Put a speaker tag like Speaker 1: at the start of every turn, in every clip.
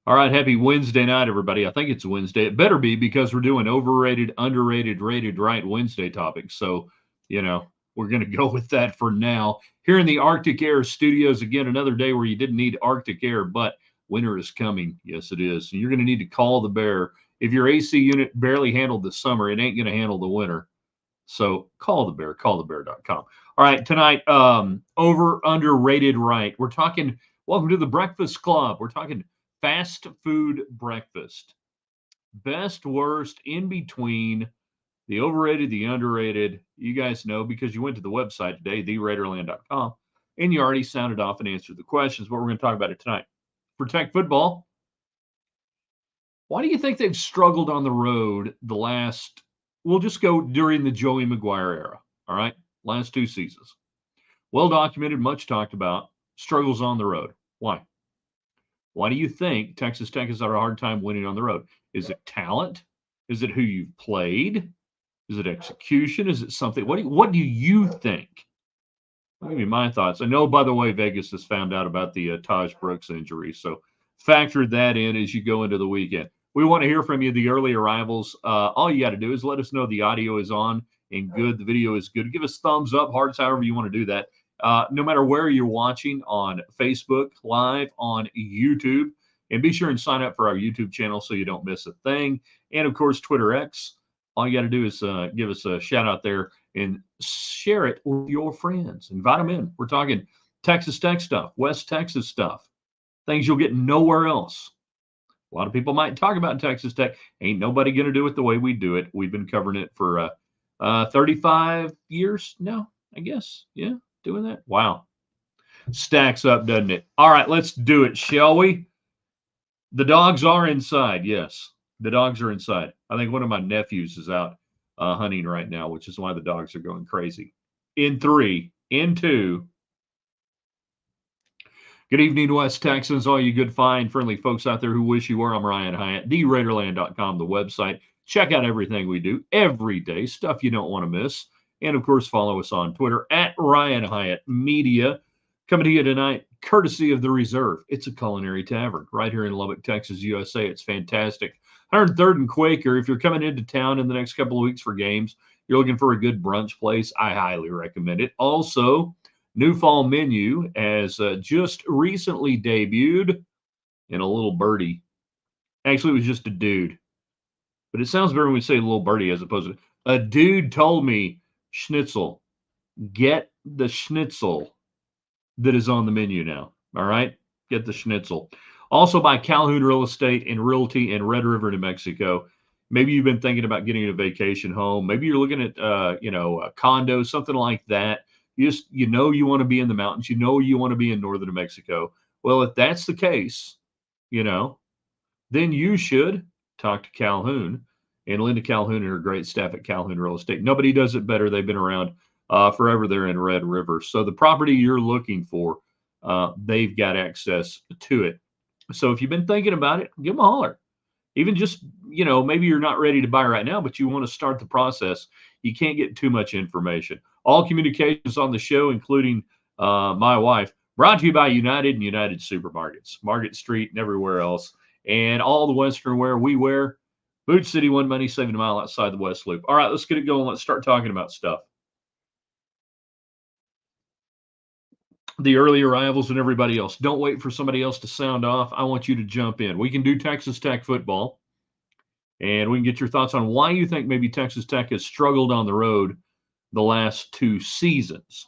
Speaker 1: All right, happy Wednesday night, everybody. I think it's Wednesday. It better be because we're doing overrated, underrated, rated right Wednesday topics. So, we're going to go with that for now. Here in the Arctic Air studios, again, another day where you didn't need Arctic air, but winter is coming. Yes, it is. And you're going to need to call the bear. If your AC unit barely handled the summer, it ain't going to handle the winter. So call the bear, callthebear.com. All right, tonight, over, underrated, right. We're talking, welcome to the Breakfast Club. We're talking fast food breakfast. Best, worst, in between, the overrated, the underrated. You guys know because you went to the website today, theraiderland.com, and you already sounded off and answered the questions, but we're going to talk about it tonight. For Tech football, why do you think they've struggled on the road the last, we'll just go during the Joey McGuire era, all right? Last two seasons. Well documented, much talked about, struggles on the road. Why? Why do you think Texas Tech has had a hard time winning on the road? Is it talent? Is it who you've played? Is it execution? Is it something? What do you think? I'll give you my thoughts. I know, by the way, Vegas has found out about the Taj Brooks injury, so factor that in as you go into the weekend. We want to hear from you, the early arrivals. All you got to do is let us know the audio is on and good, the video is good. Give us thumbs up, hearts, however you want to do that. No matter where you're watching, on Facebook, live, on YouTube. And be sure and sign up for our YouTube channel so you don't miss a thing. And, of course, Twitter X. All you got to do is give us a shout out there and share it with your friends. Invite them in. We're talking Texas Tech stuff, West Texas stuff, things you'll get nowhere else. A lot of people might talk about Texas Tech. Ain't nobody going to do it the way we do it. We've been covering it for 35 years now, I guess. Yeah, doing that. Wow. Stacks up, doesn't it? All right, let's do it, shall we? The dogs are inside. Yes, the dogs are inside. I think one of my nephews is out hunting right now, which is why the dogs are going crazy. In three, in two. Good evening, West Texans, all you good, fine, friendly folks out there who wish you were. I'm Ryan Hyatt, theraiderland.com, the website. Check out everything we do every day, stuff you don't want to miss. And, of course, follow us on Twitter at Ryan Hyatt Media. Coming to you tonight, courtesy of The Reserve. It's a culinary tavern right here in Lubbock, Texas, USA. It's fantastic. 103rd and Quaker. If you're coming into town in the next couple of weeks for games, you're looking for a good brunch place, I highly recommend it. Also, new fall menu has just recently debuted in a little birdie. Actually, it was just a dude. But it sounds better when we say little birdie as opposed to a dude told me schnitzel. Get the schnitzel that is on the menu now. All right? Get the schnitzel. Also by Calhoun Real Estate and Realty in Red River, New Mexico. Maybe you've been thinking about getting a vacation home. Maybe you're looking at, a condo, something like that. You want to be in the mountains. You want to be in northern New Mexico. Well, if that's the case, then you should talk to Calhoun and Linda Calhoun and her great staff at Calhoun Real Estate. Nobody does it better. They've been around forever there in Red River. So the property you're looking for, they've got access to it. So if you've been thinking about it, give them a holler. Even just, maybe you're not ready to buy right now, but you want to start the process. You can't get too much information. All communications on the show, including my wife, brought to you by United and United Supermarkets, Market Street and everywhere else. And all the Western wear we wear. Boot City, One Money, saving a mile outside the West Loop. All right, let's get it going. Let's start talking about stuff. The early arrivals and everybody else. Don't wait for somebody else to sound off. I want you to jump in. We can do Texas Tech football, and we can get your thoughts on why you think maybe Texas Tech has struggled on the road the last two seasons.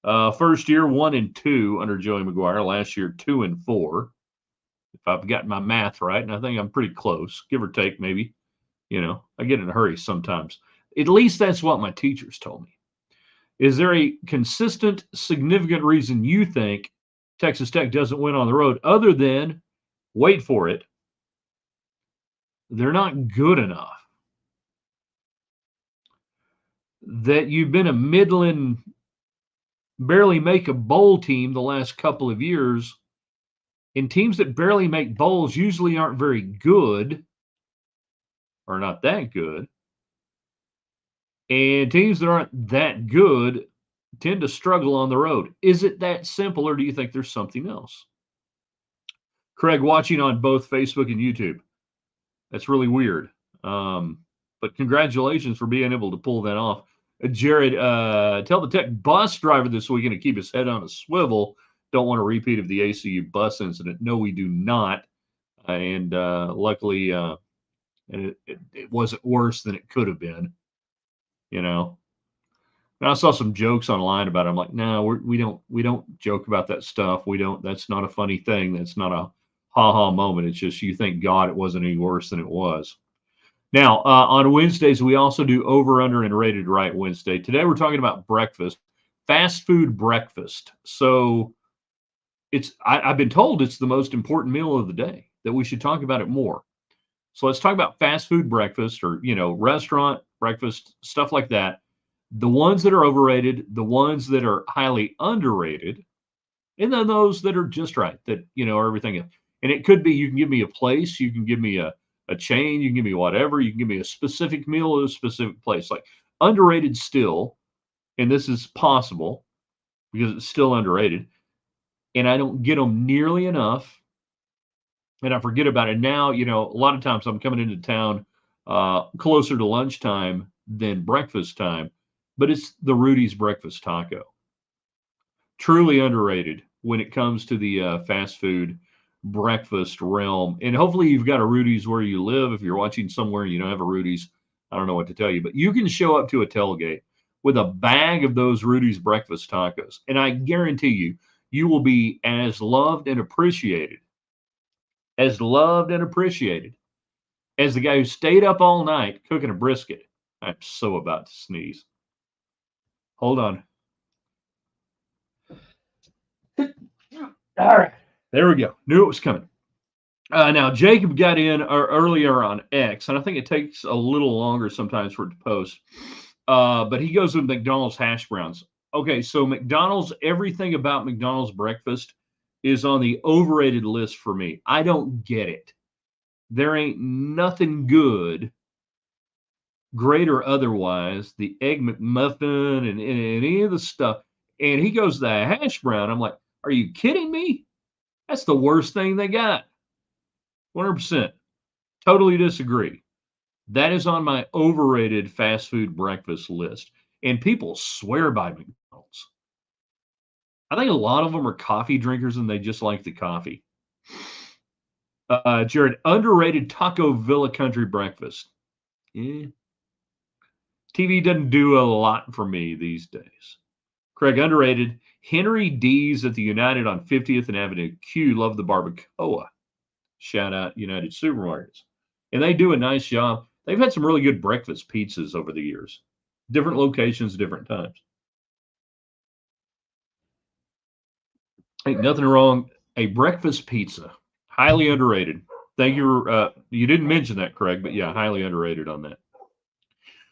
Speaker 1: First year, 1-2 under Joey McGuire. Last year, 2-4. If I've gotten my math right, and I think I'm pretty close, give or take, maybe. I get in a hurry sometimes. At least that's what my teachers told me. Is there a consistent, significant reason you think Texas Tech doesn't win on the road other than, wait for it, they're not good enough? That you've been a middling, barely make a bowl team the last couple of years, and teams that barely make bowls usually aren't very good or not that good. And teams that aren't that good tend to struggle on the road. Is it that simple, or do you think there's something else? Craig, watching on both Facebook and YouTube. That's really weird. But congratulations for being able to pull that off. Jared, tell the tech bus driver this weekend to keep his head on a swivel. Don't want a repeat of the ACU bus incident. No, we do not. And luckily, it wasn't worse than it could have been. You know. And I saw some jokes online about it. I'm like, no, we don't joke about that stuff. We don't. That's not a funny thing. That's not a ha ha moment. It's just you thank God it wasn't any worse than it was. Now, on Wednesdays, we also do over, under, and rated right Wednesday. Today, we're talking about breakfast, fast food breakfast. So I've been told it's the most important meal of the day, that we should talk about it more. So let's talk about fast food breakfast or, restaurant breakfast, stuff like that. The ones that are overrated, the ones that are highly underrated, and then those that are just right, that, everything. And it could be you can give me a place, you can give me a chain, you can give me whatever, you can give me a specific meal at a specific place. Like underrated still, and this is possible because it's still underrated, and I don't get them nearly enough, and I forget about it. Now, a lot of times I'm coming into town closer to lunchtime than breakfast time, but it's the Rudy's breakfast taco. Truly underrated when it comes to the fast food breakfast realm. And hopefully you've got a Rudy's where you live. If you're watching somewhere and you don't have a Rudy's, I don't know what to tell you, but you can show up to a tailgate with a bag of those Rudy's breakfast tacos. And I guarantee you, you will be as loved and appreciated as the guy who stayed up all night cooking a brisket. I'm so about to sneeze. Hold on. All right. There we go. Knew it was coming. Now, Jacob got in earlier on X, and I think it takes a little longer sometimes for it to post. But he goes with McDonald's hash browns. Okay, so McDonald's, everything about McDonald's breakfast is on the overrated list for me. I don't get it. There ain't nothing good, great or otherwise, the Egg McMuffin and any of the stuff. And he goes, the hash brown. I'm like, are you kidding me? That's the worst thing they got. 100%. Totally disagree. That is on my overrated fast food breakfast list. And people swear by McDonald's. I think a lot of them are coffee drinkers and they just like the coffee. Jared, underrated Taco Villa country breakfast. Yeah. TV doesn't do a lot for me these days. Craig, underrated. Henry D's at the United on 50th and Avenue Q. Love the barbacoa. Shout out United Supermarkets. And they do a nice job. They've had some really good breakfast pizzas over the years. Different locations, different times. Ain't nothing wrong. A breakfast pizza. Highly underrated. Thank you. You didn't mention that, Craig, but yeah, highly underrated on that.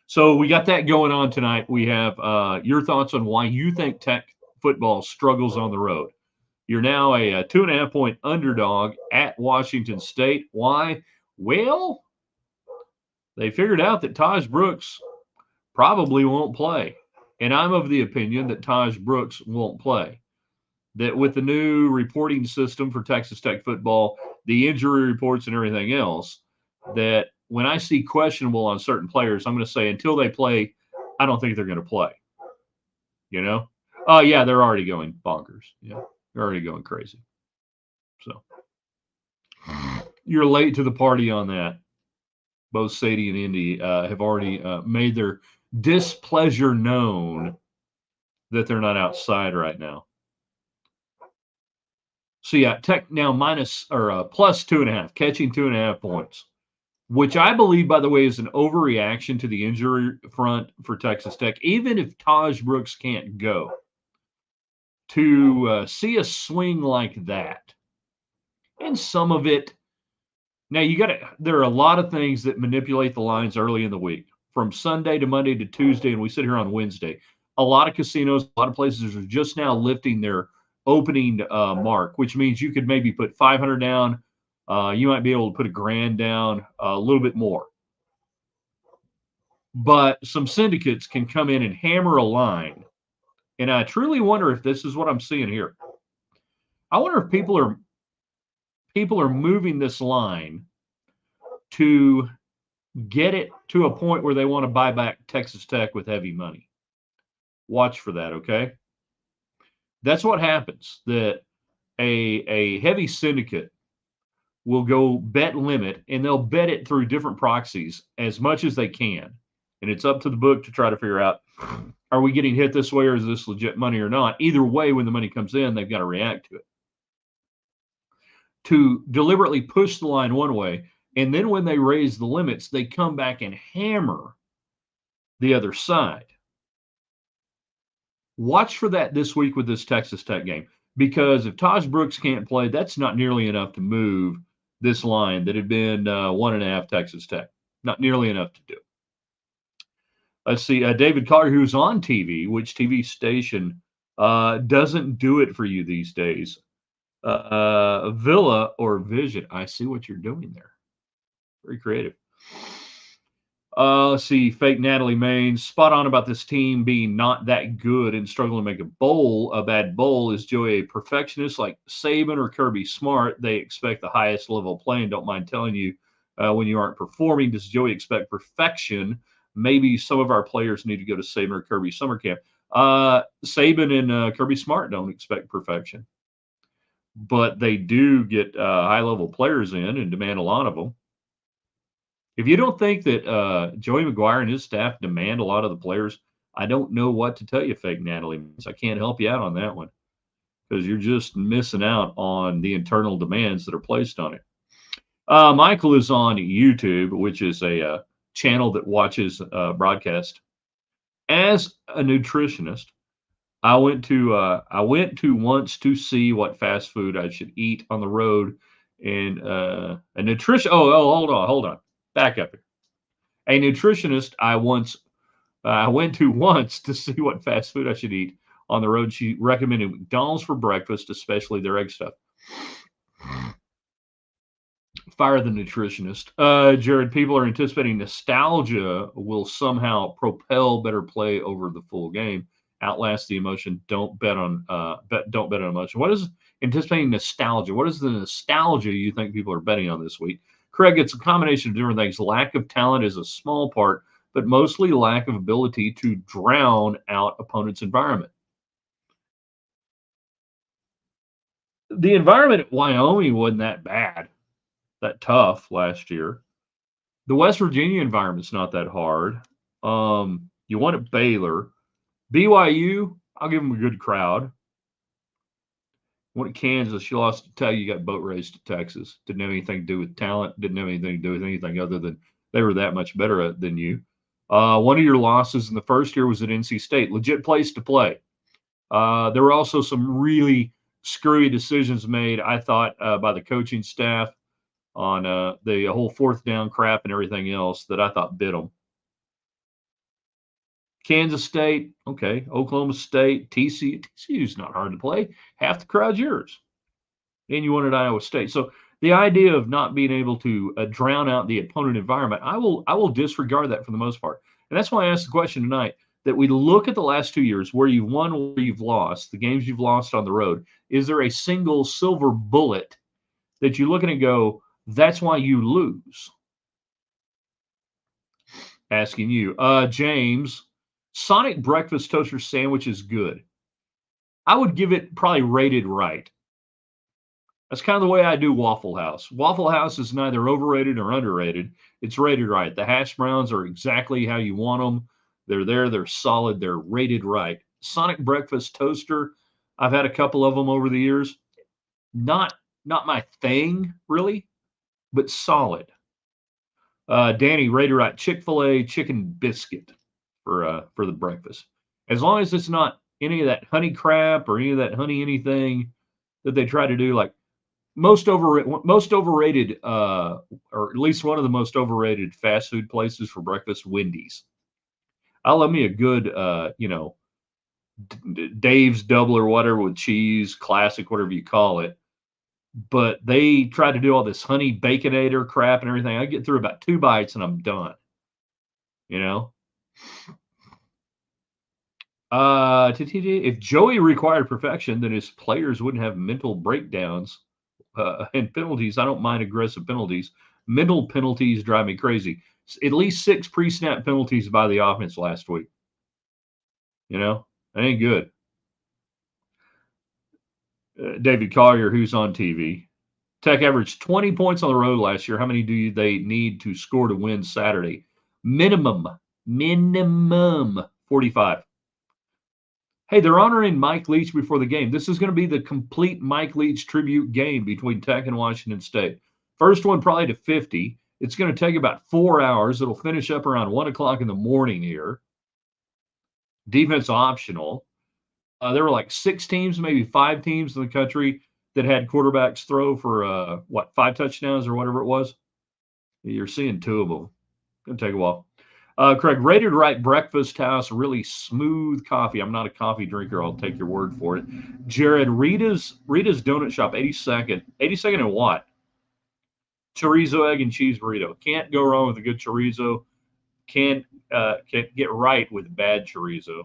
Speaker 1: So we got that going on tonight. We have your thoughts on why you think Tech football struggles on the road. You're now a 2.5 point underdog at Washington State. Why? Well, they figured out that Taj Brooks probably won't play. And I'm of the opinion that Taj Brooks won't play. That with the new reporting system for Texas Tech football, the injury reports and everything else, that when I see questionable on certain players, I'm going to say until they play, I don't think they're going to play. Oh, yeah, they're already going bonkers. Yeah, they're already going crazy. So you're late to the party on that. Both Sadie and Indy have already made their displeasure known that they're not outside right now. So yeah, Tech now minus or plus 2.5, catching 2.5 points, which I believe, by the way, is an overreaction to the injury front for Texas Tech. Even if Taj Brooks can't go, to see a swing like that, and some of it. Now there are a lot of things that manipulate the lines early in the week, from Sunday to Monday to Tuesday, and we sit here on Wednesday. A lot of casinos, a lot of places are just now lifting their opening mark, which means you could maybe put 500 down. You might be able to put $1,000 down, a little bit more. But some syndicates can come in and hammer a line. And I truly wonder if this is what I'm seeing here. I wonder if people are people are moving this line to get it to a point where they want to buy back Texas Tech with heavy money. Watch for that, okay? That's what happens. That a heavy syndicate will go bet limit, and they'll bet it through different proxies as much as they can. And it's up to the book to try to figure out, are we getting hit this way, or is this legit money or not? Either way, when the money comes in, they've got to react to it. To deliberately push the line one way, and then when they raise the limits, they come back and hammer the other side. Watch for that this week with this Texas Tech game, because if Taj Brooks can't play, that's not nearly enough to move this line that had been 1.5 Texas Tech. Not nearly enough to do. Let's see. David Carter, who's on TV, which TV station doesn't do it for you these days? Villa or Vision? I see what you're doing there. Very creative. Let's see. Fake Natalie Maines. Spot on about this team being not that good and struggling to make a bowl. A bad bowl. Is Joey a perfectionist like Saban or Kirby Smart? They expect the highest level of play and don't mind telling you when you aren't performing. Does Joey expect perfection? Maybe some of our players need to go to Saban or Kirby summer camp. Saban and Kirby Smart don't expect perfection, but they do get high-level players in and demand a lot of them. If you don't think that Joey McGuire and his staff demand a lot of the players, I don't know what to tell you, fake Natalie. I can't help you out on that one, because you're just missing out on the internal demands that are placed on it. Michael is on YouTube, which is a channel that watches broadcast. As a nutritionist, I went to once to see what fast food I should eat on the road, and a nutrition. Oh, hold on, back up here. A nutritionist I went to once to see what fast food I should eat on the road. She recommended McDonald's for breakfast, especially their egg stuff. Fire the nutritionist. Jared, people are anticipating nostalgia will somehow propel better play over the full game, outlast the emotion. Don't bet on emotion. What is anticipating nostalgia? What is the nostalgia you think people are betting on this week? Craig, it's a combination of different things. Lack of talent is a small part, but mostly lack of ability to drown out opponent's environment. The environment at Wyoming wasn't that bad, that tough last year. The West Virginia environment's not that hard. You won at Baylor. BYU, I'll give them a good crowd. Went to Kansas, you lost to Tell you got boat raced to Texas. Didn't have anything to do with talent. Didn't have anything to do with anything other than they were that much better than you. One of your losses in the first year was at NC State. Legit place to play. There were also some really screwy decisions made, I thought, by the coaching staff on the whole fourth down crap and everything else that I thought bit them. Kansas State, okay. Oklahoma State, TCU. TCU's not hard to play. Half the crowd's yours. And you won at Iowa State. So the idea of not being able to drown out the opponent environment, I will disregard that for the most part. And that's why I asked the question tonight, that we look at the last 2 years where you've won, where you've lost, the games you've lost on the road. Is there a single silver bullet that you look at and go, that's why you lose? Asking you. James, Sonic breakfast toaster sandwich is good. I would give it probably rated right. That's kind of the way I do Waffle House. Waffle House is neither overrated or underrated. It's rated right. The hash browns are exactly how you want them. They're there. They're solid. They're rated right. Sonic breakfast toaster, I've had a couple of them over the years. Not my thing, really, but solid. Danny, rated right. Chick-fil-A chicken biscuit for the breakfast. As long as it's not any of that honey crap or any of that honey anything that they try to do, like most overrated, or at least one of the most overrated fast food places for breakfast, Wendy's. I love me a good, Dave's double or whatever with cheese, classic, whatever you call it. But they try to do all this honey baconator crap and everything. I get through about 2 bites and I'm done. If Joey required perfection, then his players wouldn't have mental breakdowns And penalties, I don't mind aggressive penalties. Mental penalties drive me crazy. At least 6 pre-snap penalties by the offense last week. You know, that ain't good. David Collier, who's on TV. Tech averaged 20 points on the road last year. How many do they need to score to win Saturday? Minimum 45. Hey, they're honoring Mike Leach before the game. This is going to be the complete Mike Leach tribute game between Tech and Washington State. First one probably to 50. It's going to take about 4 hours. It'll finish up around 1 o'clock in the morning here. Defense optional. There were like 6 teams, maybe 5 teams in the country that had quarterbacks throw for, 5 touchdowns or whatever it was. You're seeing 2 of them. Going to take a while. Craig, Rated Right Breakfast House, really smooth coffee. I'm not a coffee drinker. I'll take your word for it. Jared, Rita's Donut Shop, 82nd. 82nd and what? Chorizo, egg, and cheese burrito. Can't go wrong with a good chorizo. Can't get right with bad chorizo.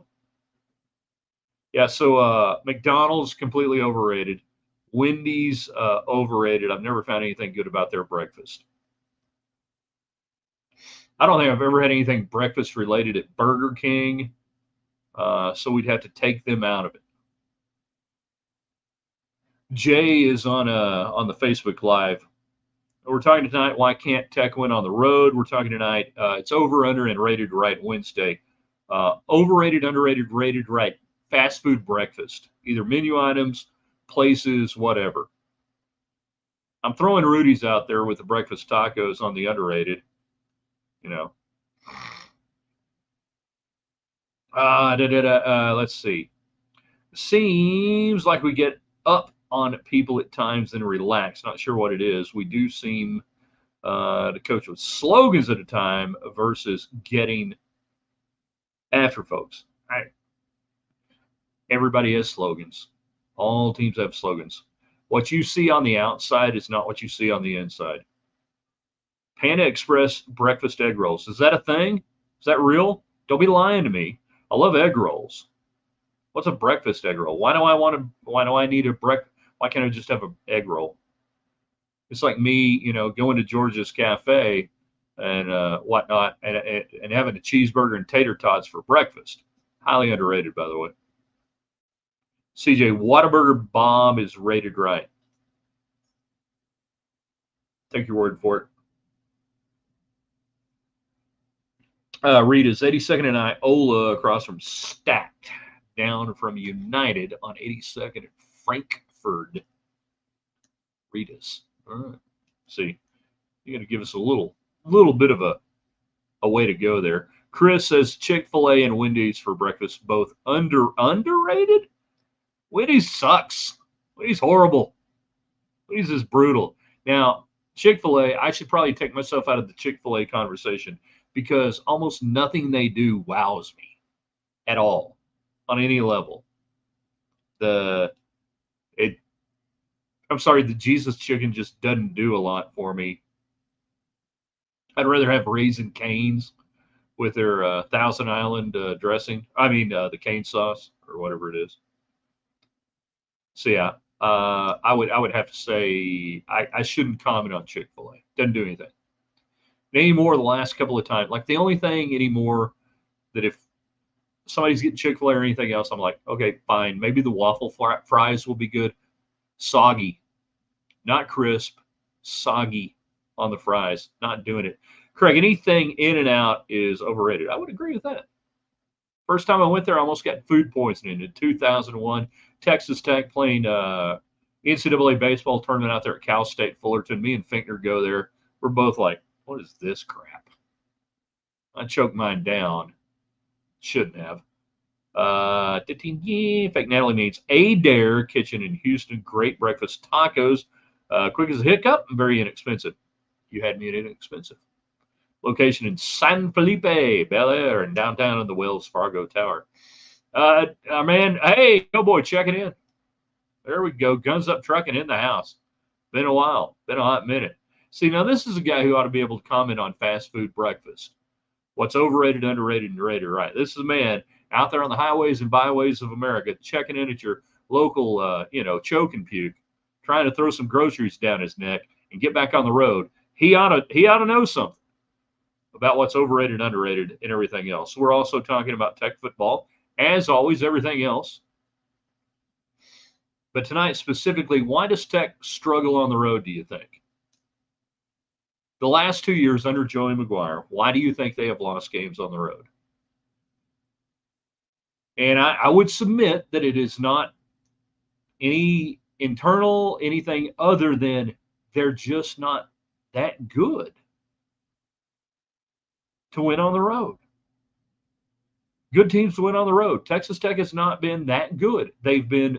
Speaker 1: Yeah, so McDonald's completely overrated. Wendy's overrated. I've never found anything good about their breakfast. I don't think I've ever had anything breakfast related at Burger King, so we'd have to take them out of it. Jay is on the Facebook Live. We're talking tonight, why can't Tech win on the road? We're talking tonight, it's over, under, and rated right Wednesday. Overrated, underrated, rated right. Fast food breakfast, either menu items, places, whatever. I'm throwing Rudy's out there with the breakfast tacos on the underrated. You know. Let's see. Seems like we get up on people at times and relax. Not sure what it is. We do seem to coach with slogans at a time versus getting after folks. Everybody has slogans. All teams have slogans. What you see on the outside is not what you see on the inside. Panda Express breakfast egg rolls. Is that a thing? Is that real? Don't be lying to me. I love egg rolls. What's a breakfast egg roll? Why do I need a why can't I just have an egg roll? It's like me, going to George's Cafe and whatnot and having a cheeseburger and tater tots for breakfast. Highly underrated, by the way. CJ, Whataburger bomb is rated right. Take your word for it. Rita's 82nd and Iola across from Stacked, down from United on 82nd at Frankfurt. Rita's. All right. See, you got to give us a little bit of a way to go there. Chris says Chick-fil-A and Wendy's for breakfast, both underrated. Wendy's sucks. Wendy's horrible. Wendy's is brutal. Now, Chick-fil-A, I should probably take myself out of the Chick-fil-A conversation because almost nothing they do wows me at all on any level. The Jesus chicken just doesn't do a lot for me. I'd rather have Raising Cane's with their Thousand Island dressing. I mean, the cane sauce or whatever it is. So yeah, I would have to say I shouldn't comment on Chick-fil-A. Doesn't do anything anymore. The last couple of times, like the only thing anymore that if somebody's getting Chick-fil-A or anything else, I'm like, okay, fine. Maybe the waffle fries will be good. Soggy, not crisp, soggy on the fries. Not doing it. Craig, anything in and out is overrated. I would agree with that. First time I went there, I almost got food poisoning in 2001. Texas Tech playing NCAA baseball tournament out there at Cal State Fullerton. Me and Finkner go there. We're both like, what is this crap? I choked mine down. Shouldn't have. Fake Natalie means Adair Kitchen in Houston. Great breakfast tacos. Quick as a hiccup and very inexpensive. You had me at inexpensive. Location in San Felipe, Bel Air, and downtown in the Wells Fargo Tower. Man, hey, Cowboy, checking in. There we go. Guns Up Trucking in the house. Been a while. Been a hot minute. See, now this is a guy who ought to be able to comment on fast food breakfast. What's overrated, underrated, and rated right. This is a man out there on the highways and byways of America checking in at your local, choke and puke trying to throw some groceries down his neck and get back on the road. He ought to know something about what's overrated, underrated, and everything else. We're also talking about Tech football, as always, everything else. But tonight specifically, why does Tech struggle on the road, do you think? The last 2 years under Joey McGuire, why do you think they have lost games on the road? And I would submit that it is not any internal, anything other than they're just not that good to win on the road. Good teams to win on the road. Texas Tech has not been that good. They've been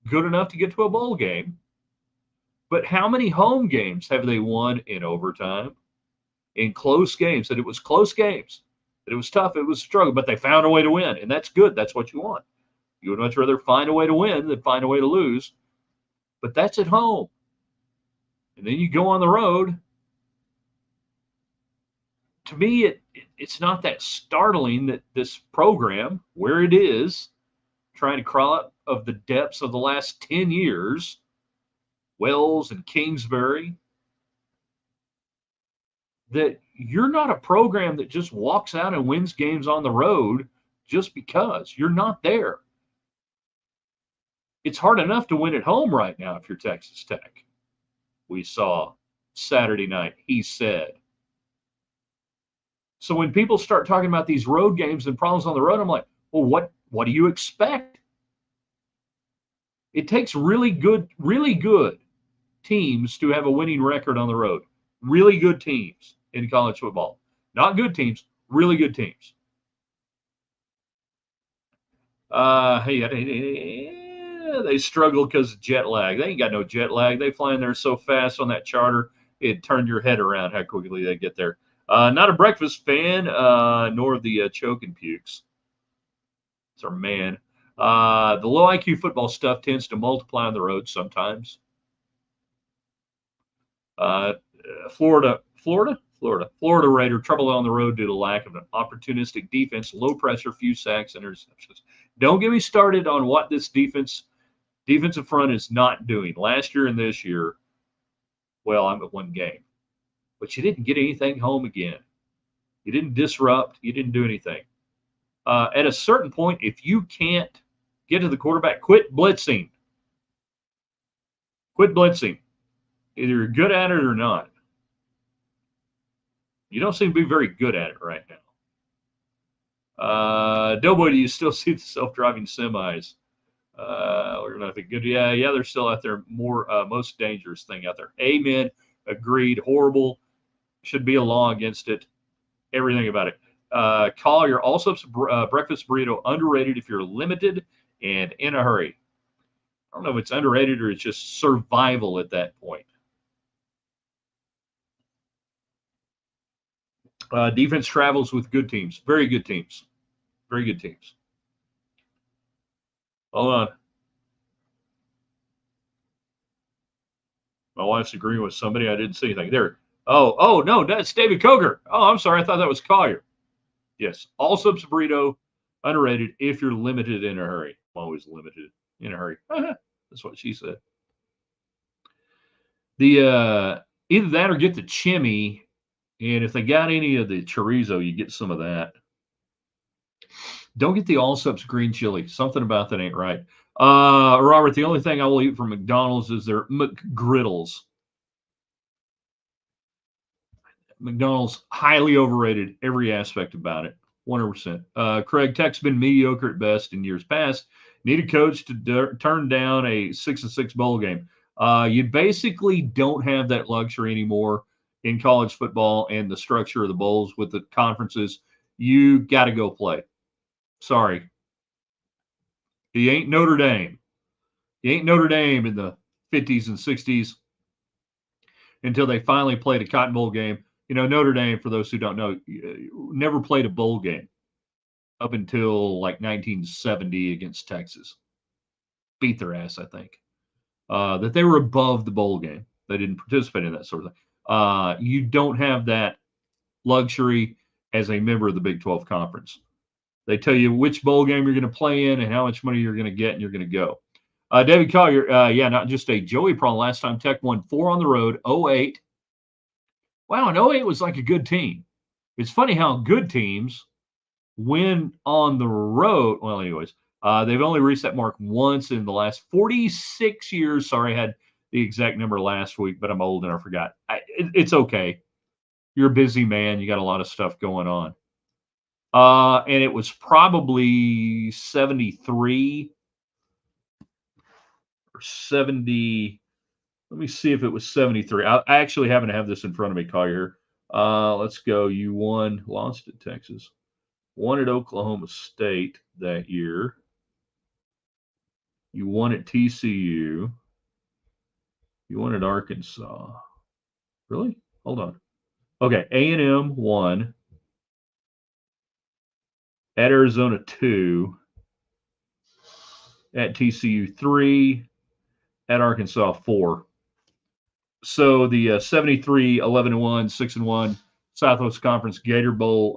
Speaker 1: good enough to get to a bowl game. But how many home games have they won in overtime, in close games? That it was close games, that it was tough, it was a struggle, but they found a way to win, and that's good. That's what you want. You would much rather find a way to win than find a way to lose. But that's at home. And then you go on the road. To me, it's not that startling that this program, where it is, trying to crawl out of the depths of the last 10 years, Wells and Kingsbury, that you're not a program that just walks out and wins games on the road just because. You're not there. It's hard enough to win at home right now if you're Texas Tech. We saw Saturday night, he said. So when people start talking about these road games and problems on the road, I'm like, well, what do you expect? It takes really good teams to have a winning record on the road. Really good teams in college football. Not good teams, really good teams. They struggle because of jet lag. They ain't got no jet lag. They fly in there so fast on that charter, it turned your head around how quickly they get there. Not a breakfast fan, nor the choke and pukes. It's our man. The low IQ football stuff tends to multiply on the road sometimes. Florida Raider trouble on the road due to lack of an opportunistic defense, low pressure, few sacks, interceptions. Don't get me started on what this defensive front is not doing. Last year and this year, well, I'm at one game. But you didn't get anything home again. You didn't disrupt. You didn't do anything. At a certain point, if you can't get to the quarterback, quit blitzing. Quit blitzing. Either you're good at it or not. You don't seem to be very good at it right now. Doughboy, do you still see the self-driving semis? We're gonna have a good. Yeah, they're still out there. Most dangerous thing out there. Amen. Agreed. Horrible. Should be a law against it. Everything about it. Collier, also breakfast burrito, underrated if you're limited and in a hurry. I don't know if it's underrated or it's just survival at that point. Defense travels with good teams. Very good teams. Very good teams. Hold on. My wife's agreeing with somebody. I didn't see anything. There. Oh, no, that's David Koger. Oh, I'm sorry. I thought that was Collier. Yes. All subs burrito, underrated if you're limited in a hurry. I'm always limited in a hurry. That's what she said. Either that or get the chimney. And if they got any of the chorizo, you get some of that. Don't get the all subs green chili. Something about that ain't right. Robert, the only thing I will eat from McDonald's is their McGriddles. McDonald's, highly overrated, every aspect about it, 100%. Craig, Tech's been mediocre at best in years past. Need a coach to turn down a 6-6 bowl game. You basically don't have that luxury anymore in college football and the structure of the bowls with the conferences. You got to go play. Sorry. He ain't Notre Dame. He ain't Notre Dame in the 50s and 60s until they finally played a Cotton Bowl game. You know, Notre Dame, for those who don't know, never played a bowl game up until like 1970 against Texas. Beat their ass, I think. That they were above the bowl game. They didn't participate in that sort of thing. You don't have that luxury as a member of the Big 12 Conference. They tell you which bowl game you're going to play in and how much money you're going to get, and you're going to go. David Collier, yeah, not just a Joey problem. Last time Tech won 4 on the road, 08. Wow, and 08 was like a good team. It's funny how good teams win on the road. Well, anyways, they've only reached that mark once in the last 46 years. Sorry, I had the exact number last week, but I'm old and I forgot. It's okay. You're a busy man. You got a lot of stuff going on. And it was probably 73 or 70. Let me see if it was 73. I actually happen to have this in front of me, Collier. Let's go. You won, lost at Texas, won at Oklahoma State that year. You won at TCU. You won at Arkansas. Really? Hold on. Okay, A&M won. At Arizona 2. At TCU 3. At Arkansas 4. So the 73, 11-1, 6-1 Southwest Conference Gator Bowl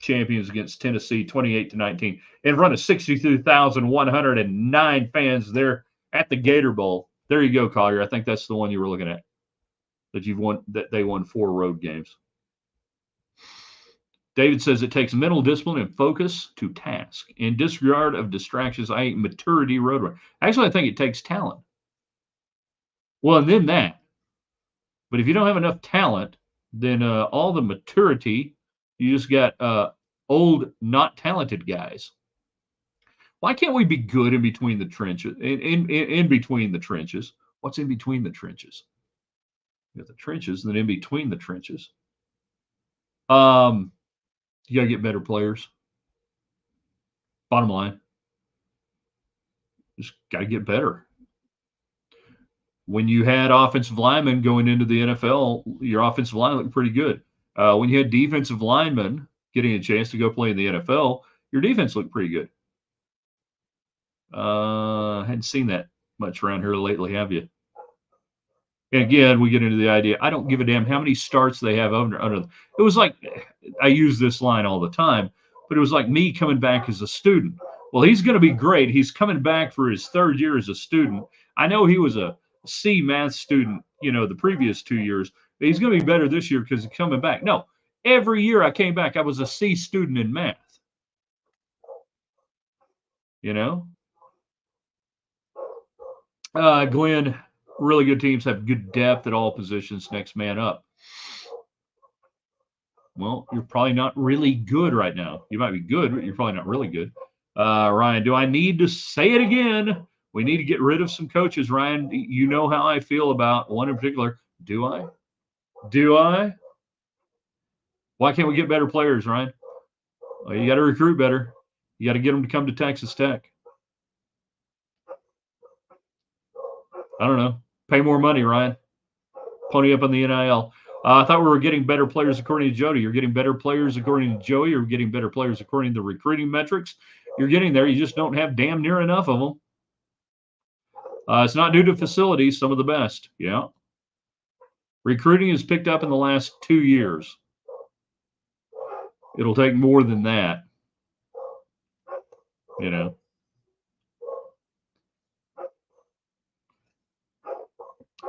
Speaker 1: champions against Tennessee, 28-19, in front of 62,109 fans there at the Gator Bowl. There you go, Collier. I think that's the one you were looking at. That you've won. That they won 4 road games. David says it takes mental discipline and focus to task. In disregard of distractions, i.e., maturity road runner. Actually, I think it takes talent. Well, and then that. But if you don't have enough talent, then all the maturity, you just got old, not talented guys. Why can't we be good in between the trenches? In between the trenches. What's in between the trenches? You got the trenches, and then in between the trenches. You got to get better players. Bottom line, just got to get better. When you had offensive linemen going into the NFL, your offensive line looked pretty good. When you had defensive linemen getting a chance to go play in the NFL, your defense looked pretty good. Hadn't seen that much around here lately, have you? And again, we get into the idea. I don't give a damn how many starts they have under. It was like, I use this line all the time, but it was like me coming back as a student. Well, he's going to be great. He's coming back for his 3rd year as a student. I know he was a C math student, the previous 2 years. But he's going to be better this year because he's coming back. No, every year I came back, I was a C student in math. Glenn, really good teams have good depth at all positions. Next man up. Well, you're probably not really good right now. You might be good, but you're probably not really good. Ryan, do I need to say it again? We need to get rid of some coaches, Ryan. You know how I feel about one in particular. Do I? Why can't we get better players, Ryan? Well, you got to recruit better. You got to get them to come to Texas Tech. I don't know. Pay more money, Ryan. Pony up on the NIL. I thought we were getting better players according to Jody. You're getting better players according to Joey. You're getting better players according to the recruiting metrics. You're getting there. You just don't have damn near enough of them. It's not due to facilities. Some of the best. Yeah. Recruiting has picked up in the last 2 years. It'll take more than that.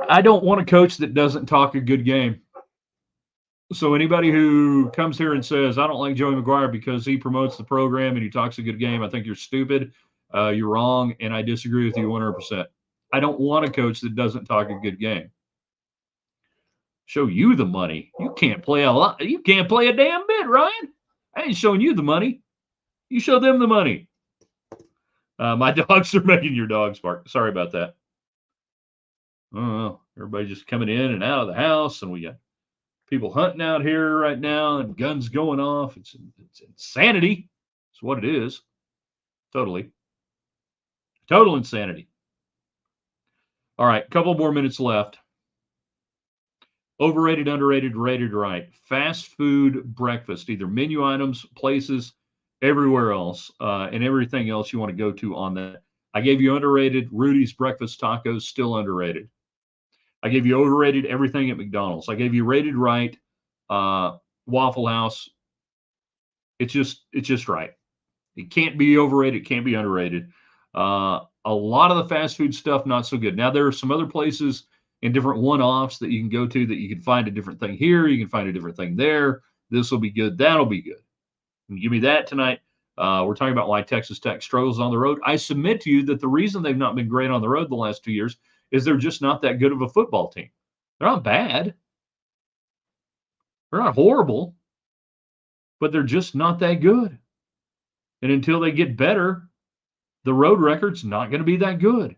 Speaker 1: I don't want a coach that doesn't talk a good game. So anybody who comes here and says, I don't like Joey McGuire because he promotes the program and he talks a good game, I think you're stupid. You're wrong, and I disagree with you 100%. I don't want a coach that doesn't talk a good game. Show you the money. You can't play a lot. You can't play a damn bit, Ryan. I ain't showing you the money. You show them the money. My dogs are making your dogs bark. Sorry about that. Everybody just coming in and out of the house, and we got people hunting out here right now and guns going off. It's insanity. It's what it is. Totally. Total insanity. All right, couple more minutes left. Overrated, underrated, rated right. Fast food breakfast, either menu items, places, everywhere else, and everything else you want to go to on that. I gave you underrated. Rudy's breakfast tacos, still underrated. I gave you overrated everything at McDonald's. I gave you rated right. Waffle House. It's just right. It can't be overrated. It can't be underrated. A lot of the fast food stuff, not so good. Now, there are some other places and different one-offs that you can go to that you can find a different thing here. You can find a different thing there. This will be good. That'll be good. And give me that tonight. We're talking about why Texas Tech struggles on the road. I submit to you that the reason they've not been great on the road the last 2 years is they're just not that good of a football team. They're not bad. They're not horrible, but they're just not that good. And until they get better, the road record's not going to be that good.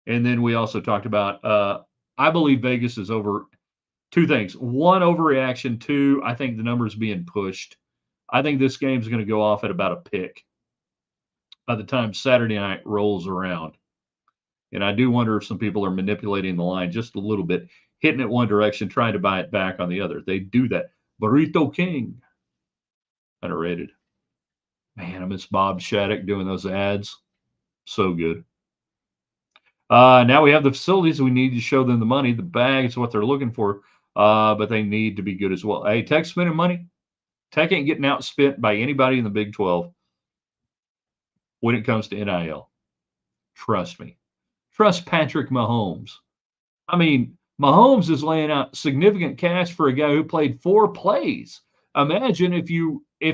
Speaker 1: And then we also talked about, I believe Vegas is over two things. One, overreaction. Two, I think the numbers being pushed. I think this game's going to go off at about a pick by the time Saturday night rolls around. And I do wonder if some people are manipulating the line just a little bit, hitting it one direction, trying to buy it back on the other. They do that. Burrito King. Underrated. Man, I miss Bob Shattuck doing those ads. So good. Now we have the facilities. We need to show them the money. The bag is what they're looking for, but they need to be good as well. Hey, Tech spending money. Tech ain't getting outspent by anybody in the Big 12 when it comes to NIL. Trust me. Trust Patrick Mahomes. I mean, Mahomes is laying out significant cash for a guy who played 4 plays. Imagine if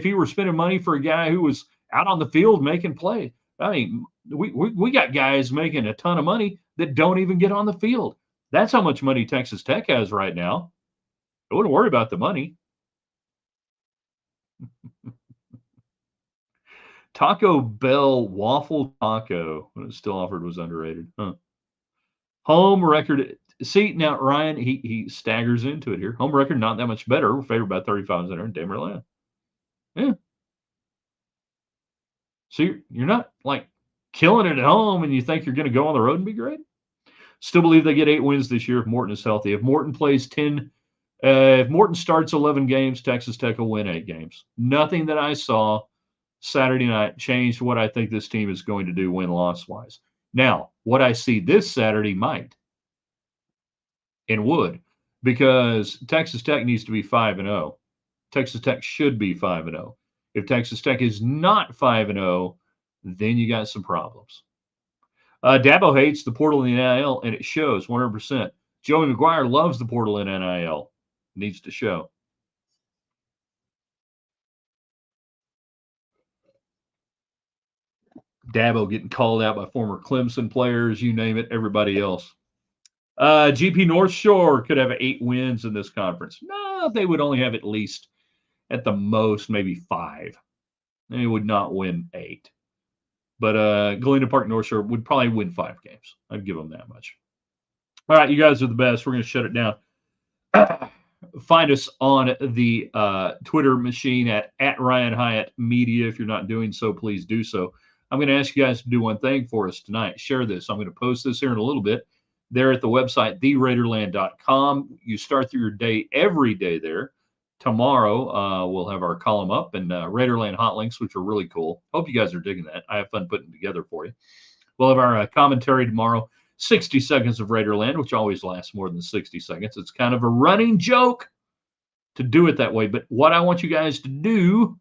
Speaker 1: he were spending money for a guy who was out on the field making plays. I mean, we got guys making a ton of money that don't even get on the field. That's how much money Texas Tech has right now. I wouldn't worry about the money. Taco Bell waffle taco, when it was still offered, was underrated. Huh. Home record. See, now Ryan, he staggers into it here. Home record, not that much better. We're favored by 35 in Denver. Yeah. So you're not like killing it at home and you think you're going to go on the road and be great. Still believe they get 8 wins this year if Morton is healthy. If Morton plays 10, if Morton starts 11 games, Texas Tech will win 8 games. Nothing that I saw Saturday night changed what I think this team is going to do win-loss wise. Now, what I see this Saturday might and would, because Texas Tech needs to be 5-0. Texas Tech should be 5-0. If Texas Tech is not 5-0, then you got some problems. Dabo hates the portal in the NIL, and it shows 100%. Joey McGuire loves the portal in NIL. Needs to show. Dabo getting called out by former Clemson players, you name it, everybody else. GP North Shore could have 8 wins in this conference. No, they would only have at least, at the most, maybe 5. They would not win 8. But Galena Park North Shore would probably win 5 games. I'd give them that much. All right, you guys are the best. We're going to shut it down. Find us on the Twitter machine at Ryan Hyatt Media. If you're not doing so, please do so. I'm going to ask you guys to do one thing for us tonight. Share this. I'm going to post this here in a little bit. There at the website, theraiderland.com. You start through your day every day there. Tomorrow, we'll have our column up and Raiderland hot links, which are really cool. Hope you guys are digging that. I have fun putting it together for you. We'll have our commentary tomorrow, 60 seconds of Raiderland, which always lasts more than 60 seconds. It's kind of a running joke to do it that way. But what I want you guys to do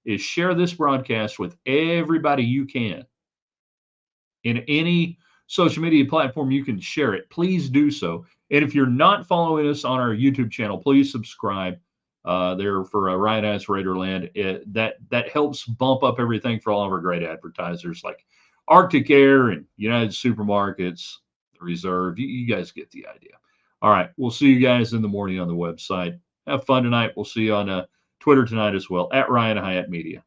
Speaker 1: is share this broadcast with everybody you can. In any social media platform you can share it, please do so. And if you're not following us on our YouTube channel, please subscribe. There for Ryan Hyatt's Raiderland. That helps bump up everything for all of our great advertisers like Arctic Air and United Supermarkets, the Reserve. You guys get the idea. All right, we'll see you guys in the morning on the website. Have fun tonight. We'll see you on Twitter tonight as well, at Ryan Hyatt Media.